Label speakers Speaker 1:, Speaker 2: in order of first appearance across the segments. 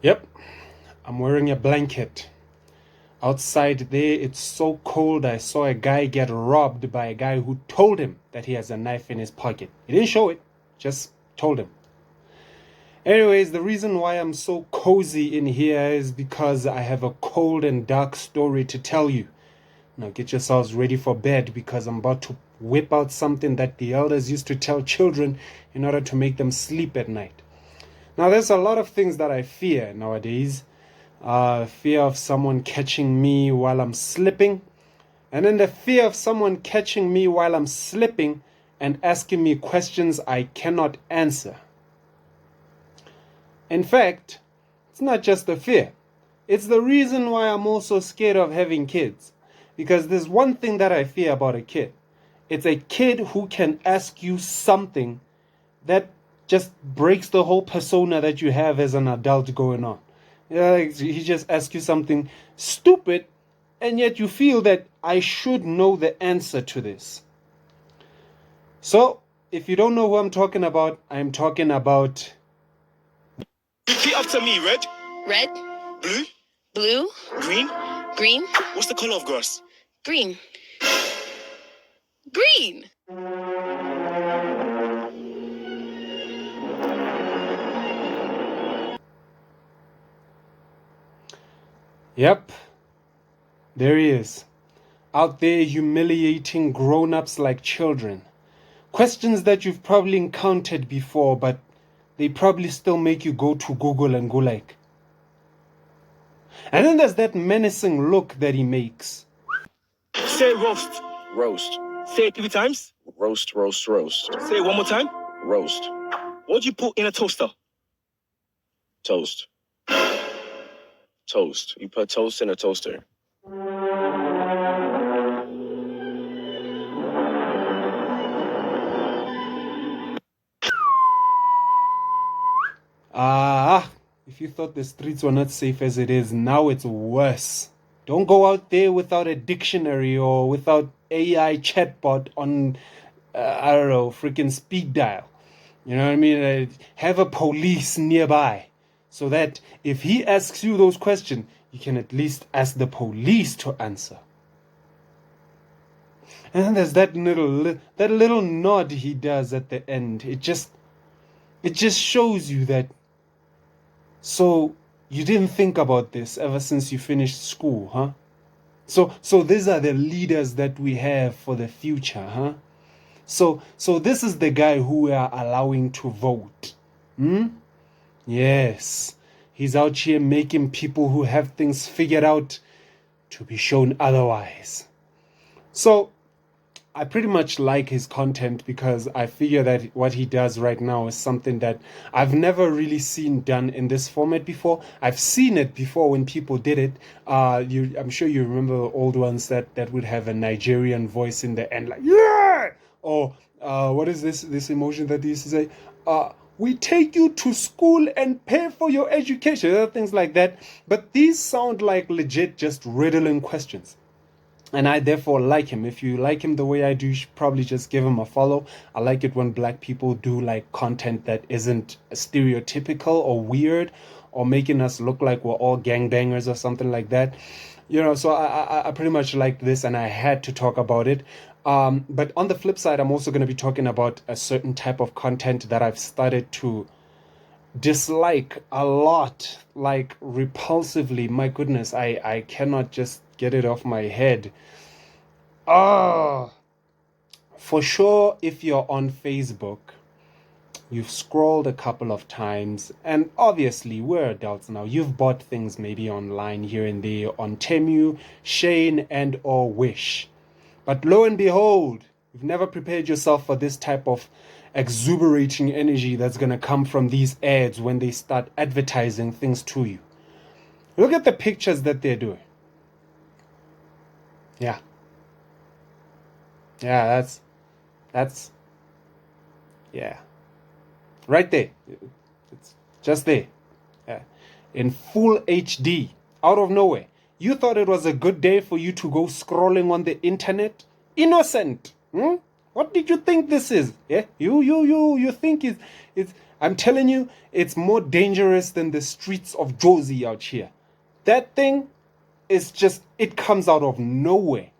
Speaker 1: Yep, I'm wearing a blanket. Outside there, it's so cold. I saw a guy get robbed by a guy who told him that he has a knife in his pocket. He didn't show it, just told him. Anyways, the reason why I'm so cozy in here is because I have a cold and dark story to tell you. Now get yourselves ready for bed because I'm about to whip out something that the elders used to tell children in order to make them sleep at night. Now there's a lot of things that I fear nowadays. Fear of someone catching me while I'm slipping. And then the fear of someone catching me while I'm slipping and asking me questions I cannot answer. In fact, it's not just the fear. It's the reason why I'm also scared of having kids. Because there's one thing that I fear about a kid. It's a kid who can ask you something that just breaks the whole persona that you have as an adult going on. Yeah, he just asks you something stupid, and yet you feel that I should know the answer to this. So, if you don't know who I'm talking about, I'm talking about...
Speaker 2: Repeat after me. Red.
Speaker 3: Red.
Speaker 2: Blue.
Speaker 3: Blue.
Speaker 2: Green.
Speaker 3: Green.
Speaker 2: What's the color of grass?
Speaker 3: Green. Green.
Speaker 1: Yep, there he is. Out there humiliating grown-ups like children. Questions that you've probably encountered before, but they probably still make you go to Google and go like. And then there's that menacing look that he makes.
Speaker 2: Say roast.
Speaker 4: Roast.
Speaker 2: Say it 3 times.
Speaker 4: Roast, roast, roast.
Speaker 2: Say it one more time.
Speaker 4: Roast.
Speaker 2: What do you put in a toaster?
Speaker 4: Toast. Toast. You put toast in a toaster.
Speaker 1: If you thought the streets were not safe as it is, now it's worse. Don't go out there without a dictionary or without AI chatbot on, I don't know, freaking speed dial. You know what I mean? Have a police nearby so that if he asks you those questions, you can at least ask the police to answer. And then there's that little nod he does at the end. It just shows you that. So you didn't think about this ever since you finished school, huh? So these are the leaders that we have for the future, huh? So this is the guy who we are allowing to vote. Yes. He's out here making people who have things figured out to be shown otherwise. So I pretty much like his content because I figure that what he does right now is something that I've never really seen done in this format before. I've seen it before when people did it. I'm sure you remember old ones that would have a Nigerian voice in the end, like, yeah! Or what is this emotion that they used to say? We take you to school and pay for your education, things like that. But these sound like legit just riddling questions. And I therefore like him. If you like him the way I do, you should probably just give him a follow. I like it when black people do like content that isn't stereotypical or weird or making us look like we're all gangbangers or something like that. You know, so I pretty much liked this and I had to talk about it. But on the flip side, I'm also going to be talking about a certain type of content that I've started to dislike a lot, like repulsively. My goodness, I cannot just get it off my head. For sure, if you're on Facebook, you've scrolled a couple of times, and obviously we're adults now. You've bought things maybe online here and there on Temu, SHEIN, and or Wish. But lo and behold, you've never prepared yourself for this type of exuberating energy that's going to come from these ads when they start advertising things to you. Look at the pictures that they're doing. Yeah, that's yeah, right there. It's just there, yeah. In full HD, out of nowhere. You thought it was a good day for you to go scrolling on the internet? Innocent, What did you think this is? Yeah, you think it's. I'm telling you, it's more dangerous than the streets of Josie out here. That thing is just, it comes out of nowhere.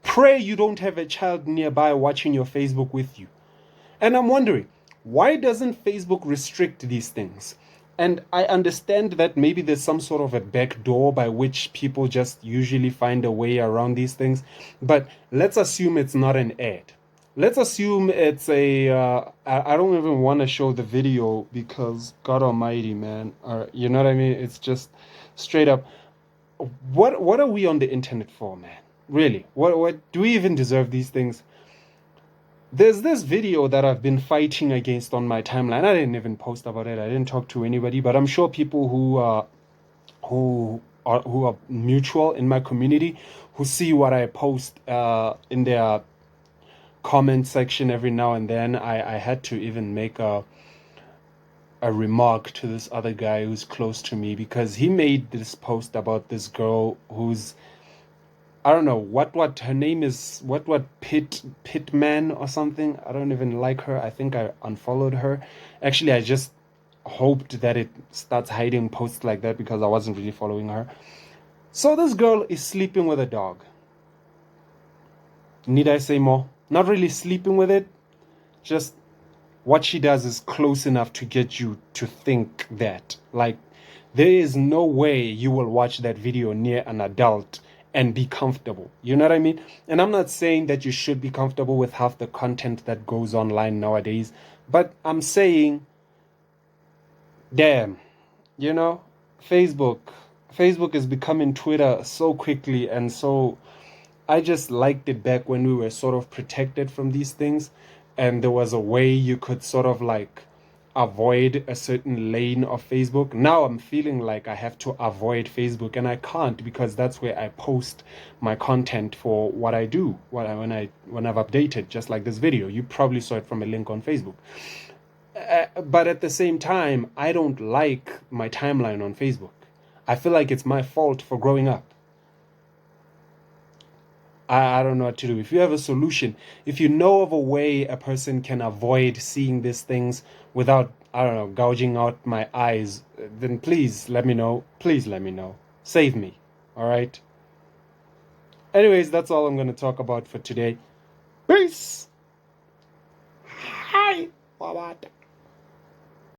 Speaker 1: Pray you don't have a child nearby watching your Facebook with you. And I'm wondering, why doesn't Facebook restrict these things? And I understand that maybe there's some sort of a back door by which people just usually find a way around these things. But let's assume it's not an ad. Let's assume it's a. I don't even want to show the video because God Almighty, man. You know what I mean? It's just straight up. What are we on the internet for, man? Really? What do we even deserve these things? There's this video that I've been fighting against on my timeline. I didn't even post about it. I didn't talk to anybody, but I'm sure people who are mutual in my community, who see what I post in their comment section every now and then. I had to even make a remark to this other guy who's close to me, because he made this post about this girl who's, I don't know what her name is, what Pitman or something. I don't even like her. I think I unfollowed her. Actually, I just hoped that it starts hiding posts like that because I wasn't really following her. So this girl is sleeping with a dog. Need I say more? Not really sleeping with it. Just what she does is close enough to get you to think that. Like, there is no way you will watch that video near an adult and be comfortable. You know what I mean? And I'm not saying that you should be comfortable with half the content that goes online nowadays, but I'm saying, damn, you know, Facebook is becoming Twitter so quickly, and so I just liked it back when we were sort of protected from these things, and there was a way you could sort of like avoid a certain lane of Facebook. Now I'm feeling like I have to avoid Facebook, and I can't, because that's where I post my content for what I do, when I've updated, just like this video. You probably saw it from a link on Facebook. But at the same time, I don't like my timeline on Facebook. I feel like it's my fault for growing up. I don't know what to do. If you have a solution, if you know of a way a person can avoid seeing these things without, I don't know, gouging out my eyes, then please let me know. Please let me know. Save me. All right? Anyways, that's all I'm going to talk about for today. Peace. Hi. Bye-bye.